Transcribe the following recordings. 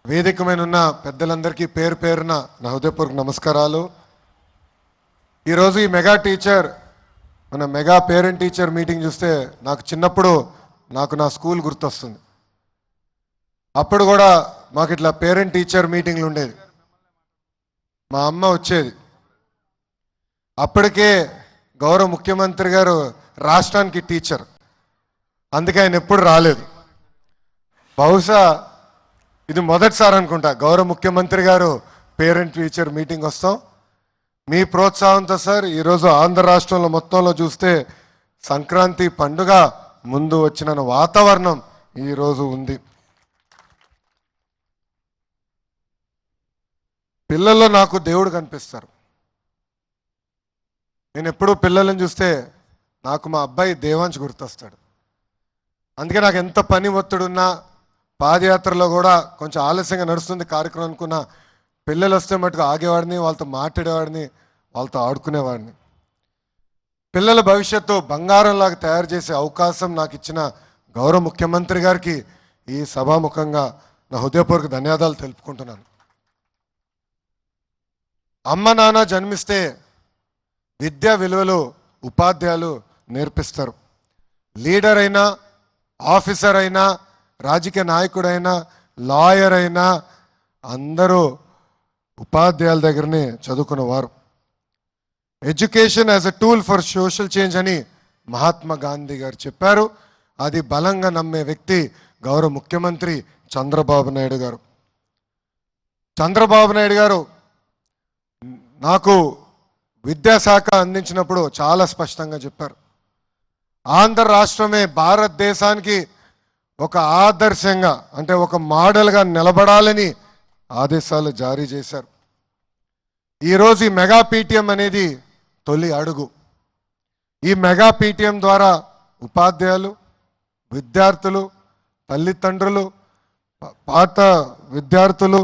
వేదిక మీద ఉన్న పెద్దలందరికీ పేరు పేరున నా హృదయపూర్వక నమస్కారాలు. ఈరోజు ఈ మెగా టీచర్ మన మెగా పేరెంట్ టీచర్ మీటింగ్ చూస్తే నాకు చిన్నప్పుడు నా స్కూల్ గుర్తొస్తుంది. అప్పుడు కూడా మాకు ఇట్లా పేరెంట్ టీచర్ మీటింగ్లు ఉండేది. మా అమ్మ వచ్చేది. అప్పటికే గౌరవ ముఖ్యమంత్రి గారు రాష్ట్రానికి టీచర్, అందుకే ఆయన ఎప్పుడు రాలేదు. బహుశా ఇది మొదటిసారి అనుకుంటా గౌరవ ముఖ్యమంత్రి గారు పేరెంట్ టీచర్ మీటింగ్ వస్తాం. మీ ప్రోత్సాహంతో సార్ ఈరోజు ఆంధ్ర రాష్ట్రంలో మొత్తంలో చూస్తే సంక్రాంతి పండుగ ముందు వచ్చిన వాతావరణం ఈరోజు ఉంది. పిల్లల్లో నాకు దేవుడు కనిపిస్తారు. నేను ఎప్పుడూ పిల్లలను చూస్తే నాకు మా అబ్బాయి దేవాంశ్ గుర్తొస్తాడు. అందుకే నాకు ఎంత పని ఒత్తిడున్నా పాదయాత్రలో కూడా కొంచెం ఆలస్యంగా నడుస్తుంది కార్యక్రమం అనుకున్న పిల్లలు వస్తే మటుకు ఆగేవాడిని, వాళ్ళతో మాట్లాడేవాడిని, వాళ్ళతో ఆడుకునేవాడిని. పిల్లల భవిష్యత్తు బంగారంలాగా తయారు చేసే అవకాశం నాకు ఇచ్చిన గౌరవ ముఖ్యమంత్రి గారికి ఈ సభాముఖంగా నా హృదయపూర్వక ధన్యవాదాలు తెలుపుకుంటున్నాను. అమ్మ నాన్న జన్మిస్తే విద్యా విలువలు ఉపాధ్యాయులు నేర్పిస్తారు. లీడర్ అయినా, ఆఫీసర్ అయినా, రాజకీయ నాయకుడైనా, లాయర్ అయినా అందరూ ఉపాధ్యాయుల దగ్గరనే చదువుకున్నవారు. Education as a tool for social change అని మహాత్మా గాంధీ గారు చెప్పారు. అది బలంగా నమ్మే వ్యక్తి గౌరవ ముఖ్యమంత్రి చంద్రబాబు నాయుడు గారు. చంద్రబాబు నాయుడు గారు నాకు విద్యాశాఖ అందించినప్పుడు చాలా స్పష్టంగా చెప్పారు. ఆంధ్ర రాష్ట్రమే భారతదేశానికి ఒక ఆదర్శంగా, అంటే ఒక మోడల్గా నిలబడాలని ఆదేశాలు జారీ చేశారు. ఈరోజు ఈ మెగా పీటీఎం అనేది తొలి అడుగు. ఈ మెగా పీటీఎం ద్వారా ఉపాధ్యాయులు, విద్యార్థులు, తల్లిదండ్రులు, పాత విద్యార్థులు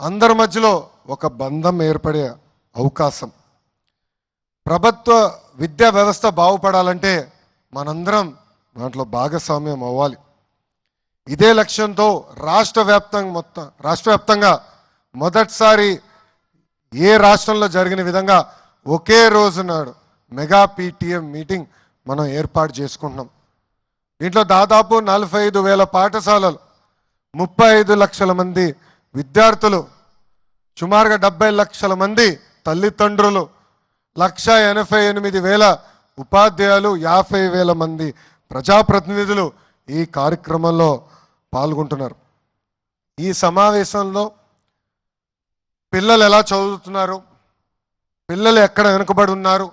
అందరి మధ్యలో ఒక బంధం ఏర్పడే అవకాశం. ప్రభుత్వ విద్యా వ్యవస్థ బాగుపడాలంటే మనందరం దాంట్లో భాగస్వామ్యం అవ్వాలి. ఇదే లక్ష్యంతో రాష్ట్ర వ్యాప్తంగా మొదటిసారి ఏ రాష్ట్రంలో జరిగిన విధంగా ఒకే రోజు నాడు మెగా పీటీఎం మీటింగ్ మనం ఏర్పాటు చేసుకుంటున్నాం. దీంట్లో దాదాపు 45,000 పాఠశాలలు, 35 లక్షల మంది విద్యార్థులు, సుమారుగా 70 లక్షల మంది తల్లిదండ్రులు, 188,000 ఉపాధ్యాయులు, 50,000 మంది ప్రజాప్రతినిధులు ఈ కార్యక్రమంలో పాల్గొంటున్నారు. ఈ సమావేశంలో పిల్లలు ఎలా చదువుతున్నారు, పిల్లలు ఎక్కడ వెనుకబడి ఉన్నారు,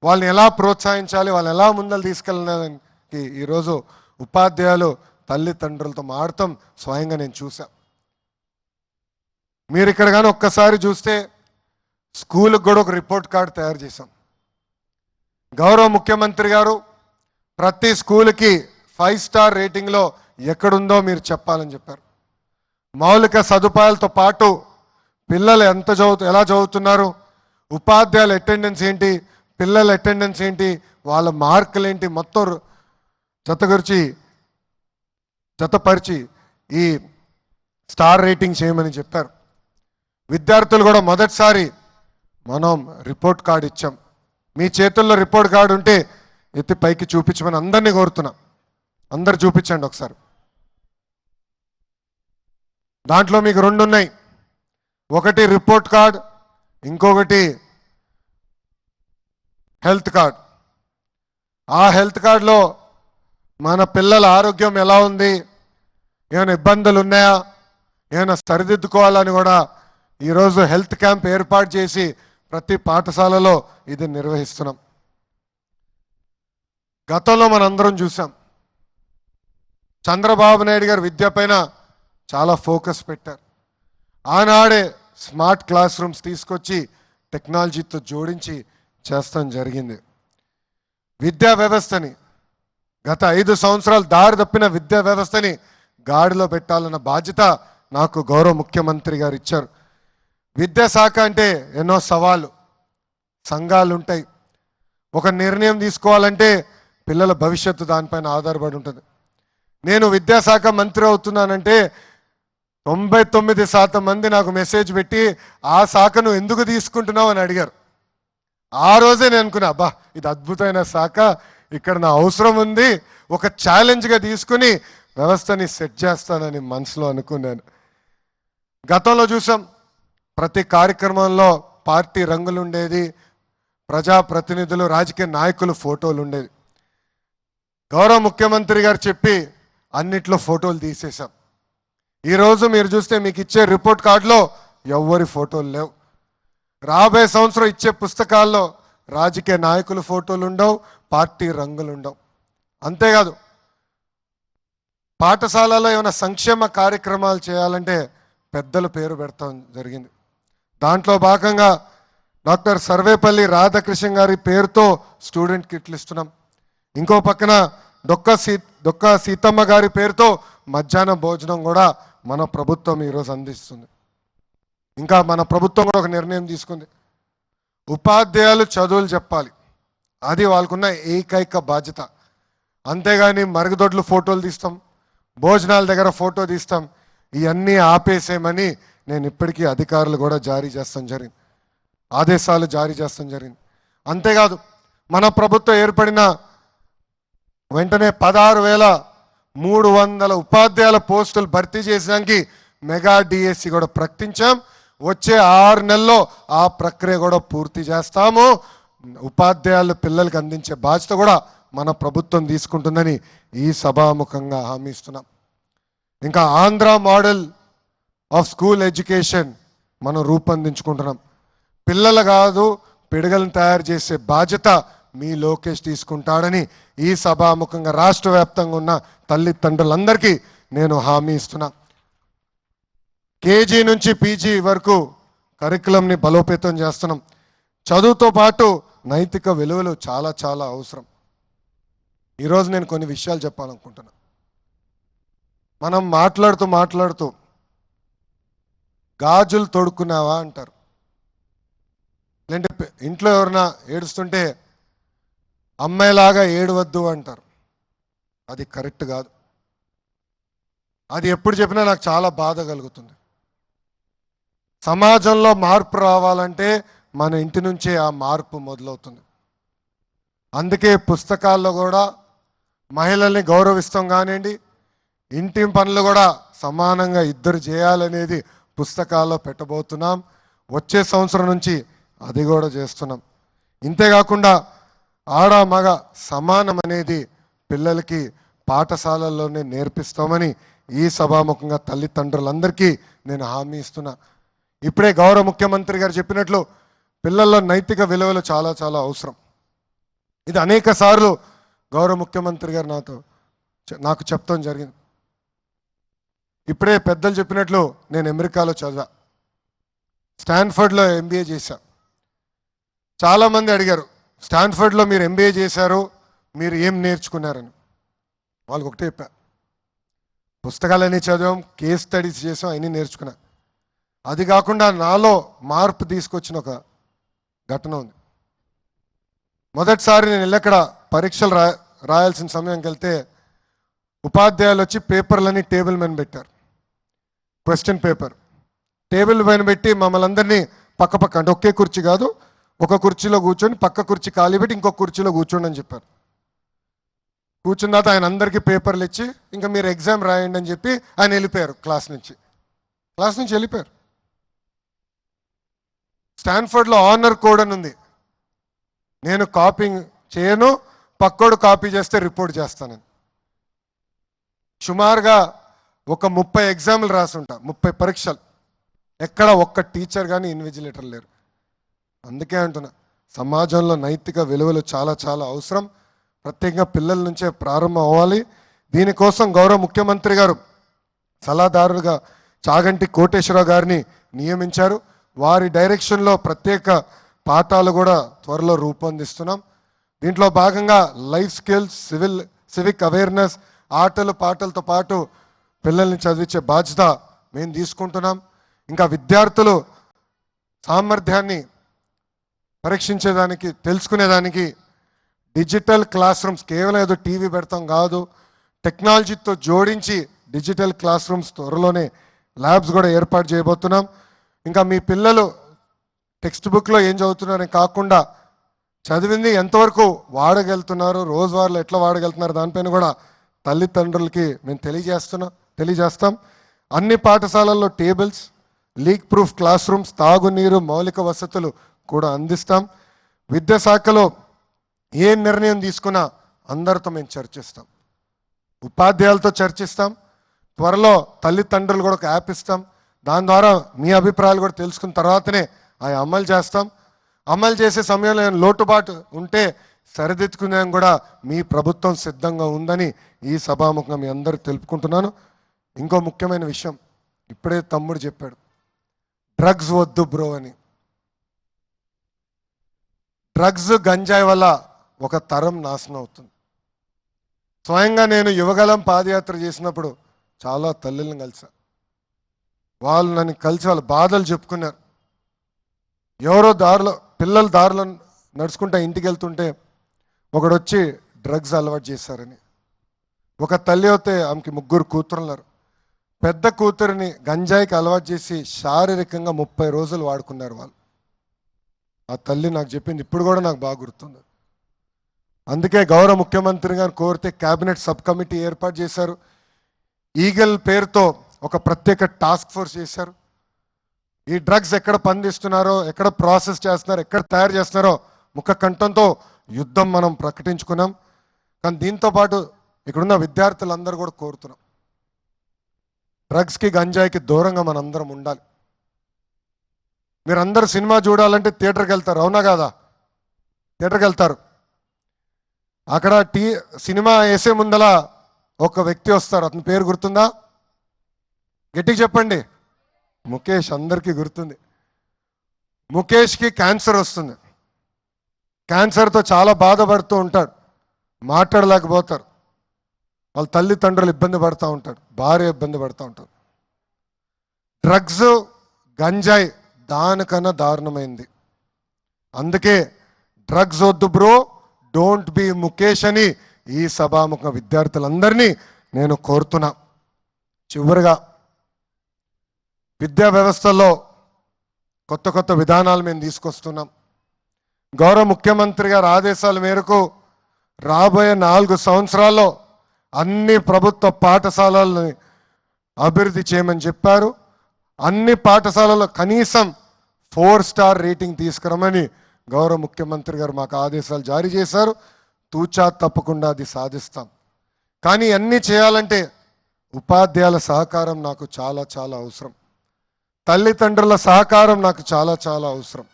వాళ్ళని ఎలా ప్రోత్సహించాలి, వాళ్ళని ఎలా ముందలు తీసుకెళ్ళడానికి ఈరోజు ఉపాధ్యాయులు తల్లిదండ్రులతో మాడటం స్వయంగా నేను చూసా. మీరు ఇక్కడ కానీ ఒక్కసారి చూస్తే స్కూల్కి కూడా ఒక రిపోర్ట్ కార్డు తయారు చేశాం. గౌరవ ముఖ్యమంత్రి గారు ప్రతి స్కూల్కి 5 స్టార్ రేటింగ్లో ఎక్కడుందో మీరు చెప్పాలని చెప్పారు. మౌలిక సదుపాయాలతో పాటు పిల్లలు ఎలా చదువుతున్నారు, ఉపాధ్యాయుల అటెండెన్స్ ఏంటి, పిల్లల అటెండెన్స్ ఏంటి, వాళ్ళ మార్కులు ఏంటి, మొత్తం జతపరిచి ఈ స్టార్ రేటింగ్ చేయమని చెప్పారు. విద్యార్థులు కూడా మొదటిసారి మనం రిపోర్ట్ కార్డు ఇచ్చాం. మీ చేతుల్లో రిపోర్ట్ కార్డు ఉంటే ఎత్తి పైకి చూపించమని అందరినీ కోరుతున్నా. అందరు చూపించండి ఒకసారి. దాంట్లో మీకు 2 ఉన్నాయి. ఒకటి రిపోర్ట్ కార్డ్, ఇంకొకటి హెల్త్ కార్డ్. ఆ హెల్త్ కార్డులో మన పిల్లల ఆరోగ్యం ఎలా ఉంది, ఏమైనా ఇబ్బందులు ఉన్నాయా, ఏమైనా సరిదిద్దుకోవాలని కూడా ఈరోజు హెల్త్ క్యాంప్ ఏర్పాటు చేసి ప్రతి పాఠశాలలో ఇది నిర్వహిస్తున్నాం. గతంలో మనందరం చూసాం చంద్రబాబు నాయుడు గారు విద్య పైన చాలా ఫోకస్ పెట్టారు. ఆనాడే స్మార్ట్ క్లాస్ రూమ్స్ తీసుకొచ్చి టెక్నాలజీతో జోడించి చేస్తాం జరిగింది. విద్యా వ్యవస్థని గత 5 సంవత్సరాలు దారి తప్పిన విద్యా వ్యవస్థని గాడిలో పెట్టాలన్న బాధ్యత నాకు గౌరవ ముఖ్యమంత్రి గారు ఇచ్చారు. విద్యాశాఖ అంటే ఎన్నో సవాళ్ళు, సంఘాలు ఉంటాయి. ఒక నిర్ణయం తీసుకోవాలంటే పిల్లల భవిష్యత్తు దానిపైన ఆధారపడి ఉంటుంది. నేను విద్యాశాఖ మంత్రి అవుతున్నానంటే 99% మంది నాకు మెసేజ్ పెట్టి ఆ శాఖ నువ్వు ఎందుకు తీసుకుంటున్నావు అని అడిగారు. ఆ రోజే నేను అనుకున్నా, అబ్బా ఇది అద్భుతమైన శాఖ, ఇక్కడ నా అవసరం ఉంది, ఒక ఛాలెంజ్గా తీసుకుని వ్యవస్థని సెట్ చేస్తానని మనసులో అనుకున్నాను. గతంలో చూసాం, ప్రతి కార్యక్రమంలో పార్టీ రంగులు ఉండేది, ప్రజాప్రతినిధులు రాజకీయ నాయకులు ఫోటోలు ఉండేది. గౌరవ ముఖ్యమంత్రి గారు చెప్పి అన్నిట్లో ఫోటోలు తీసేశాం. ఈరోజు మీరు చూస్తే మీకు ఇచ్చే రిపోర్ట్ కార్డులో ఎవ్వరి ఫోటోలు లేవు. రాబోయే సంవత్సరం ఇచ్చే పుస్తకాల్లో రాజకీయ నాయకుల ఫోటోలు ఉండవు, పార్టీ రంగులు ఉండవు. అంతేకాదు, పాఠశాలలో ఏమైనా సంక్షేమ కార్యక్రమాలు చేయాలంటే పెద్దల పేరు పెడతాం జరిగింది. దాంట్లో భాగంగా డాక్టర్ సర్వేపల్లి రాధాకృష్ణ గారి పేరుతో స్టూడెంట్ కిట్లు ఇస్తున్నాం. ఇంకో పక్కన డొక్క సీతమ్మ గారి పేరుతో మధ్యాహ్న భోజనం కూడా మన ప్రభుత్వం ఈరోజు అందిస్తుంది. ఇంకా మన ప్రభుత్వం కూడా ఒక నిర్ణయం తీసుకుంది, ఉపాధ్యాయులు చదువులు చెప్పాలి, అది వాళ్ళకున్న ఏకైక బాధ్యత. అంతేగాని మరుగుదొడ్లు ఫోటోలు తీస్తాం, భోజనాల దగ్గర ఫోటో తీస్తాం, ఇవన్నీ ఆపేసేయమని నేను ఇప్పటికీ అధికారులు కూడా ఆదేశాలు జారీ చేస్తాం జరిగింది. అంతేకాదు, మన ప్రభుత్వం ఏర్పడిన వెంటనే 16,300 ఉపాధ్యాయుల పోస్టులు భర్తీ చేసడానికి మెగా డిఎస్సి కూడా ప్రకటించాం. వచ్చే 6 నెలల్లో ఆ ప్రక్రియ కూడా పూర్తి చేస్తాము. ఉపాధ్యాయుల పిల్లలకు అందించే బాధ్యత కూడా మన ప్రభుత్వం తీసుకుంటుందని ఈ సభాముఖంగా హామీ ఇస్తున్నాం. ఇంకా Andhra model of school education మనం రూపొందించుకుంటున్నాం. పిల్లలు కాదు, పిడగలను తయారు చేసే బాధ్యత మీ లోకేష్ తీసుకుంటాడని ఈ సభాముఖంగా రాష్ట్ర వ్యాప్తంగా ఉన్న తల్లిదండ్రులందరికీ నేను హామీ ఇస్తున్నా. కేజీ నుంచి పీజీ వరకు కరికులంని బలోపేతం చేస్తున్నాం. చదువుతో పాటు నైతిక విలువలు చాలా చాలా అవసరం. ఈరోజు నేను కొన్ని విషయాలు చెప్పాలనుకుంటున్నా. మనం మాట్లాడుతూ గాజులు తొడుక్కున్నావా అంటారు. లేదంటే ఇంట్లో ఎవరైనా ఏడుస్తుంటే అమ్మాయిలాగా ఏడవద్దు అంటారు. అది కరెక్ట్ కాదు. అది ఎప్పుడు చెప్పినా నాకు చాలా బాధ కలుగుతుంది. సమాజంలో మార్పు రావాలంటే మన ఇంటి నుంచే ఆ మార్పు మొదలవుతుంది. అందుకే పుస్తకాల్లో కూడా మహిళల్ని గౌరవిస్తాం కానివ్వండి, ఇంటి పనులు కూడా సమానంగా ఇద్దరు చేయాలనేది పుస్తకాల్లో పెట్టబోతున్నాం. వచ్చే సంవత్సరం నుంచి అది కూడా చేస్తున్నాం. ఇంతేకాకుండా ఆడ మగ సమానం అనేది పిల్లలకి పాఠశాలల్లోనే నేర్పిస్తామని ఈ సభాముఖంగా తల్లిదండ్రులందరికీ నేను హామీ ఇస్తున్నా. ఇప్పుడే గౌరవ ముఖ్యమంత్రి గారు చెప్పినట్లు పిల్లల్లో నైతిక విలువలు చాలా చాలా అవసరం. ఇది అనేక సార్లు గౌరవ ముఖ్యమంత్రి గారు నాకు చెప్తాం జరిగింది. ఇప్పుడే పెద్దలు చెప్పినట్లు నేను అమెరికాలో చదివా, స్టాన్ఫర్డ్లో ఎంబీఏ చేశా. చాలామంది అడిగారు, స్టాన్ఫర్డ్లో మీరు ఎంబీఏ చేశారు, మీరు ఏం నేర్చుకున్నారని. వాళ్ళకి ఒకటే చెప్పా, పుస్తకాలన్నీ చదివాం, కేస్ స్టడీస్ చేసాం, అన్నీ నేర్చుకున్నా. అది కాకుండా నాలో మార్పు తీసుకొచ్చిన ఒక ఘటన ఉంది. మొదటిసారి నేను వెళ్ళక్కడ పరీక్షలు రాయాల్సిన సమయంకి వెళ్తే ఉపాధ్యాయులు వచ్చి పేపర్లని టేబుల్ మీద పెట్టారు. క్వశ్చన్ పేపర్ టేబుల్ పైన పెట్టి మమ్మల్ని అందరినీ పక్క అంటే ఒకే కుర్చీ కాదు, ఒక కుర్చీలో కూర్చొని పక్క కుర్చీ ఖాళీ పెట్టి ఇంకొక కుర్చీలో కూర్చోండి అని చెప్పారు. కూర్చున్న తర్వాత ఆయన అందరికీ పేపర్లు ఇచ్చి ఇంకా మీరు ఎగ్జామ్ రాయండి అని చెప్పి ఆయన వెళ్ళిపోయారు. క్లాస్ నుంచి వెళ్ళిపోయారు. స్టాన్ఫర్డ్లో ఆనర్ కోడ్ అని ఉంది. నేను కాపీ చేయను, పక్కోడు కాపీ చేస్తే రిపోర్ట్ చేస్తానని. సుమారుగా ఒక 30 ఎగ్జామ్లు రాసుంటా, 30 పరీక్షలు. ఎక్కడ ఒక్క టీచర్ కానీ ఇన్విజిలేటర్ లేరు. అందుకే అంటున్నా, సమాజంలో నైతిక విలువలు చాలా చాలా అవసరం. ప్రత్యేకంగా పిల్లల నుంచే ప్రారంభం అవ్వాలి. దీనికోసం గౌరవ ముఖ్యమంత్రి గారు సలహాదారులుగా చాగంటి కోటేశ్వరరావు గారిని నియమించారు. వారి డైరెక్షన్లో ప్రత్యేక పాఠాలు కూడా త్వరలో రూపొందిస్తున్నాం. దీంట్లో భాగంగా లైఫ్ స్కిల్స్, సివిక్ అవేర్నెస్, ఆటలు పాటలతో పాటు పిల్లల్ని చదివించే బాధ్యత మేము తీసుకుంటున్నాం. ఇంకా విద్యార్థులు సామర్థ్యాన్ని పరీక్షించేదానికి, తెలుసుకునేదానికి డిజిటల్ క్లాస్ రూమ్స్, కేవలం ఏదో టీవీ పెడతాం కాదు, టెక్నాలజీతో జోడించి డిజిటల్ క్లాస్ రూమ్స్ త్వరలోనే ల్యాబ్స్ కూడా ఏర్పాటు చేయబోతున్నాం. ఇంకా మీ పిల్లలు టెక్స్ట్ బుక్లో ఏం చదువుతున్నారని కాకుండా చదివింది ఎంతవరకు వాడగలుగుతున్నారు, రోజువారీలో ఎట్లా వాడగలుగుతున్నారు దానిపైన కూడా తల్లిదండ్రులకి మేము తెలియజేస్తాం. అన్ని పాఠశాలల్లో tables, leak proof class rooms, తాగునీరు, మౌలిక వసతులు కూడా అందిస్తాం. విద్యాశాఖలో ఏ నిర్ణయం తీసుకున్నా అందరితో మేము చర్చిస్తాం, ఉపాధ్యాయులతో చర్చిస్తాం. త్వరలో తల్లిదండ్రులు కూడా ఒక యాప్ ఇస్తాం. దాని ద్వారా మీ అభిప్రాయాలు కూడా తెలుసుకున్న తర్వాతనే అవి అమలు చేస్తాం. అమలు చేసే సమయంలో లోటుబాటు ఉంటే సరిదిద్దుకునేందుకు కూడా మీ ప్రభుత్వం సిద్ధంగా ఉందని ఈ సభాముఖంగా మీ అందరూ తెలుపుకుంటున్నాను. ఇంకో ముఖ్యమైన విషయం ఇప్పుడే తమ్ముడు చెప్పాడు, డ్రగ్స్ వద్దు బ్రో అని. డ్రగ్స్ గంజాయి వల్ల ఒక తరం నాశనం అవుతుంది. స్వయంగా నేను యువగలం పాదయాత్ర చేసినప్పుడు చాలా తల్లులను కలిసా. వాళ్ళు నన్ను కలిసి వాళ్ళ బాధలు చెప్పుకున్నారు. ఎవరో దారిలో పిల్లలు దారిలో నడుచుకుంటా ఇంటికి వెళ్తుంటే ఒకడు వచ్చి డ్రగ్స్ అలవాటు చేశారని. ఒక తల్లి అయితే ఆమెకి 3 కూతురున్నారు. పెద్ద కూతురిని గంజాయికి అలవాటు చేసి శారీరకంగా 30 రోజులు వాడుకున్నారు వాళ్ళు. ఆ తల్లి నాకు చెప్పింది ఇప్పుడు కూడా నాకు బాగా గుర్తుంది. అందుకే గౌరవ ముఖ్యమంత్రి గారు కోరితే క్యాబినెట్ సబ్ కమిటీ ఏర్పాటు చేశారు. ఈగల్ పేరుతో ఒక ప్రత్యేక టాస్క్ ఫోర్స్ చేశారు. ఈ డ్రగ్స్ ఎక్కడ పండిస్తున్నారో, ఎక్కడ ప్రాసెస్ చేస్తున్నారో, ఎక్కడ తయారు చేస్తున్నారో ముఖ కంఠంతో యుద్ధం మనం ప్రకటించుకున్నాం. కానీ దీంతోపాటు ఇక్కడున్న విద్యార్థులందరూ కూడా కోరుతున్నాం, డ్రగ్స్కి గంజాయికి దూరంగా మనందరం ఉండాలి. మీరందరూ సినిమా చూడాలంటే థియేటర్కి వెళ్తారు, అవునా కాదా? థియేటర్కి వెళ్తారు. అక్కడ సినిమా వేసే ముందల ఒక వ్యక్తి వస్తారు, అతని పేరు గుర్తుందా? గట్టిగా చెప్పండి. ముఖేష్. అందరికీ గుర్తుంది. ముఖేష్కి క్యాన్సర్ వస్తుంది. క్యాన్సర్తో చాలా బాధపడుతూ ఉంటాడు, మాట్లాడలేకపోతారు. వాళ్ళ తల్లిదండ్రులు ఇబ్బంది పడుతూ ఉంటాడు, భార్య ఇబ్బంది పడుతూ ఉంటారు. డ్రగ్స్ గంజాయి దానికన్నా దారుణమైంది. అందుకే డ్రగ్స్ వద్దు బ్రో, డోంట్ బి ముఖేష్ అని ఈ సభాముఖ విద్యార్థులందరినీ నేను కోరుతున్నా. చివరిగా విద్యా వ్యవస్థలో కొత్త విధానాలు మేము తీసుకొస్తున్నాం. గౌరవ ముఖ్యమంత్రి గారి ఆదేశాల మేరకు రాబోయే 4 సంవత్సరాల్లో అన్ని ప్రభుత్వ పాఠశాలలను అభివృద్ధి చేయమని చెప్పారు. అన్ని పాఠశాలలో కనీసం 4 స్టార్ రేటింగ్ తీసుకురమని గౌరవ ముఖ్యమంత్రి గారు మాకు ఆదేశాలు జారీ చేశారు. తూచా తప్పకుండా అది సాధిస్తాం. కానీ అన్నీ చేయాలంటే ఉపాధ్యాయుల సహకారం నాకు చాలా అవసరం. తల్లిదండ్రుల సహకారం నాకు చాలా అవసరం.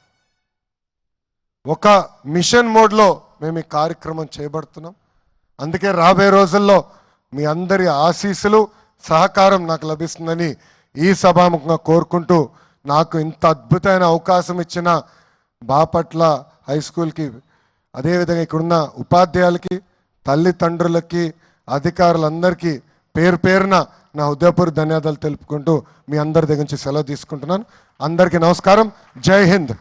ఒక మిషన్ మోడ్లో మేము ఈ కార్యక్రమం చేపడుతున్నాం. అందుకే రాబోయే రోజుల్లో మీ అందరి ఆశీస్సులు, సహకారం నాకు లభిస్తుందని ఈ సభాముఖంగా కోరుకుంటూ, నాకు ఇంత అద్భుతమైన అవకాశం ఇచ్చిన బాపట్ల హై స్కూల్కి, అదేవిధంగా ఇక్కడున్న ఉపాధ్యాయులకి, తల్లిదండ్రులకి, అధికారులందరికీ పేరున నా హృదయపూర్వక ధన్యవాదాలు తెలుపుకుంటూ మీ అందరి దగ్గర నుంచి సెలవు తీసుకుంటున్నాను. అందరికీ నమస్కారం. జై హింద్.